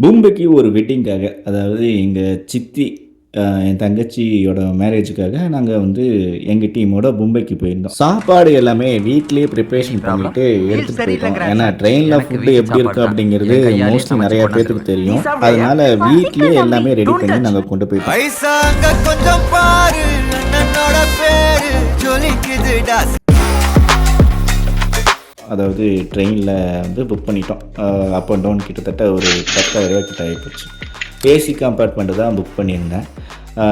பூம்பேக்கு ஒரு வெட்டிங்காக, அதாவது எங்க சித்தி என் தங்கச்சியோட மேரேஜுக்காக நாங்க வந்து எங்க டீமோட மும்பைக்கு போயிருந்தோம். சாப்பாடு எல்லாமே வீட்லயே ப்ரிப்பரேஷன் பண்ணிட்டு எடுத்துட்டு போயிட்டோம். ஏன்னா ட்ரெயின்ல ஃபுட் எப்படி இருக்கு அப்படிங்கிறது மோஸ்ட்லி நெறைய பேத்துக்கு தெரியும். அதனால வீட்லயே எல்லாமே ரெடி பண்ணி நாங்க கொண்டு போயிட்டோம். கொஞ்சம் பாரு அண்ணனோட பேரு ஜொலிக்குதுடா. அதாவது ட்ரெயினில் வந்து புக் பண்ணிட்டோம். அப் அண்ட் டவுன் கிட்டத்தட்ட ஒரு 10,000 கிட்ட ஆகிப்போச்சு. ஏசி கம்பார்ட்மெண்ட்டு தான் புக் பண்ணியிருந்தேன்.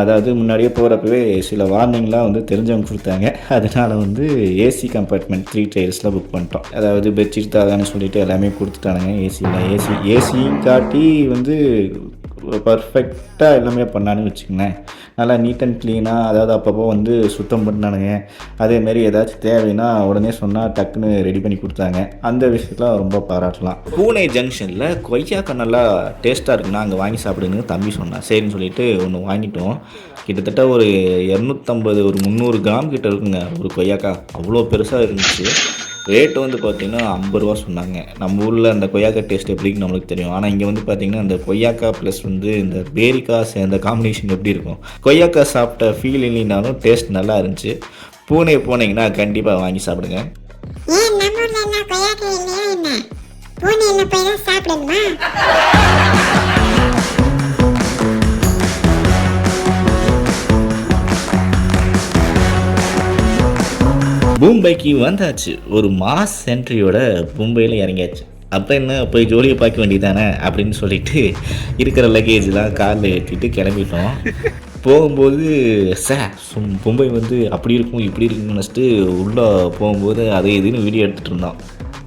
அதாவது முன்னாடியே போகிறப்பவே சில வார்னிங்லாம் வந்து தெரிஞ்சவங்க கொடுத்தாங்க. அதனால் வந்து ஏசி கம்பார்ட்மெண்ட் 3 டயர்ஸில் புக் பண்ணிட்டோம். அதாவது பெட்ஷீட் தாதான்னு சொல்லிவிட்டு எல்லாமே கொடுத்துட்டானுங்க. ஏசியும் காட்டி வந்து பர்ஃபெக்டாக எல்லாமே பண்ணான்னு வச்சுக்கோங்களேன். நல்லா நீட் அண்ட் க்ளீனாக, அதாவது அப்பப்போ வந்து சுத்தம் பண்ணானுங்க. அதேமாரி ஏதாச்சும் தேவைன்னா உடனே சொன்னால் டக்குன்னு ரெடி பண்ணி கொடுத்தாங்க. அந்த விஷயத்தில் ரொம்ப பாராட்டலாம். பூனே ஜங்ஷனில் கொய்யாக்காய் நல்லா டேஸ்ட்டாக இருக்குன்னா அங்கே வாங்கி சாப்பிடுன்னு தம்பி சொன்னான். சரின்னு சொல்லிட்டு ஒன்று வாங்கிட்டோம். கிட்டத்தட்ட ஒரு 250 ஒரு 300 கிராம் கிட்ட இருக்குங்க ஒரு கொய்யாக்காய். அவ்வளோ பெருசாக இருந்துச்சு. ரேட்டு வந்து பார்த்திங்கன்னா 50 ரூபா சொன்னாங்க. நம்ம ஊரில் அந்த கொய்யாக்காய் டேஸ்ட் எப்படின்னு நம்மளுக்கு தெரியும். ஆனால் இங்கே வந்து பார்த்திங்கன்னா அந்த கொய்யாக்காய் ப்ளஸ் வந்து இந்த பேரிக்காய் சேர்ந்த காம்பினேஷன் எப்படி இருக்கும். கொய்யாக்காய் சாப்பிட்ட ஃபீல் இல்லைனாலும் டேஸ்ட் நல்லா இருந்துச்சு. பூனே போனீங்கன்னா கண்டிப்பாக வாங்கி சாப்பிடுங்க. மும்பைக்கு வந்தாச்சு. ஒரு மாஸ் என்ட்ரியோட மும்பையில் இறங்கியாச்சு. அப்போ என்ன போய் ஜோலியை பார்க்க வேண்டியதானே அப்படின்னு சொல்லிட்டு இருக்கிற லக்கேஜ்லாம் காரில் ஏற்றிட்டு கிளம்பிட்டோம். போகும்போது மும்பை வந்து அப்படி இருக்கும் இப்படி இருக்குன்னு நினச்சிட்டு உள்ளே போகும்போது அதை இதுன்னு வீடியோ எடுத்துகிட்டு இருந்தோம்.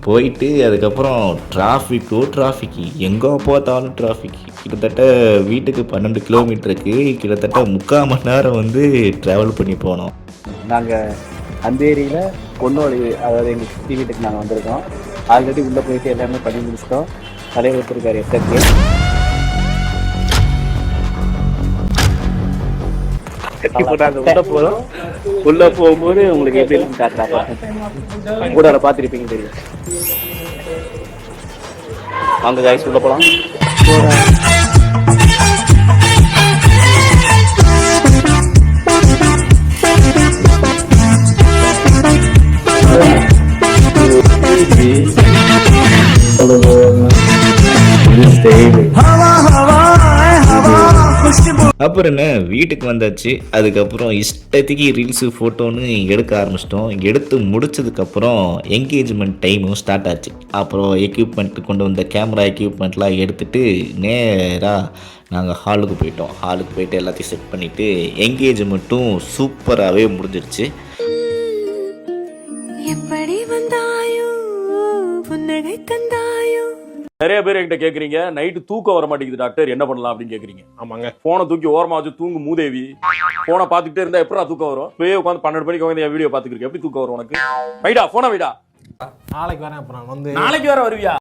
போயிட்டு அதுக்கப்புறம் டிராஃபிக்கு எங்கே பார்த்தாலும் டிராஃபிக். கிட்டத்தட்ட வீட்டுக்கு 12 கிலோமீட்டருக்கு கிட்டத்தட்ட 3/4 மணி நேரம் வந்து ட்ராவல் பண்ணி போனோம். நாங்கள் அந்தேரியில் பொண்ணோடு, அதாவது எங்கள் சித்தி வீட்டுக்கு நாங்கள் வந்திருக்கோம். ஆல்ரெடி உள்ளே போயிட்டு எல்லாமே பண்ணி முடிச்சிட்டோம். தலைவர் வச்சுருக்காரு எஸ்எஸ்கே. இப்போ நாங்கள் உள்ளே போகிறோம். உள்ளே போகும்போது உங்களுக்கு எப்படி இருக்குன்னு காட்டுறாங்க. கூட அதை பார்த்துருப்பீங்க தெரியும். வாங்க காய்ஸ் உள்ளே போகலாம். அப்புறம் என்ன, வீட்டுக்கு வந்தாச்சு. அதுக்கப்புறம் இஷ்டத்துக்கு ரீல்ஸு ஃபோட்டோன்னு எடுக்க ஆரம்பிச்சிட்டோம். எடுத்து முடிச்சதுக்கப்புறம் என்கேஜ்மெண்ட் டைமும் ஸ்டார்ட் ஆச்சு. அப்புறம் எக்யூப்மெண்ட் கொண்டு வந்த கேமரா எக்யூப்மெண்ட்லாம் எடுத்துகிட்டு நேராக நாங்கள் ஹாலுக்கு போயிட்டோம். ஹாலுக்கு போயிட்டு எல்லாத்தையும் செட் பண்ணிவிட்டு என்கேஜ்மெண்ட்டும் சூப்பராகவே முடிஞ்சிருச்சு. எப்படி வந்தாயோ புன்னகை தந்தாயோ. நிறைய பேர் என்கிட்ட கேக்குறீங்க, நைட்டு தூக்கம் வர மாட்டேங்குது டாக்டர், என்ன பண்ணலாம் அப்படின்னு கேக்குறீங்க. ஆமாங்க, போனை தூக்கி ஓரமா வச்சு தூங்கு மூதேவி. போனை பாத்துக்கிட்டே இருந்தா எப்படா தூக்கம் வரும்? போய் உட்காந்து 12 மணிக்கு உட்காந்து வீடியோ பாத்துக்கிட்டு எப்படி தூக்கம் வரும் உனக்கு? வைடா போனை வைடா. நாளைக்கு வரேன். அப்புறம் வந்து நாளைக்கு வேற வருவியா?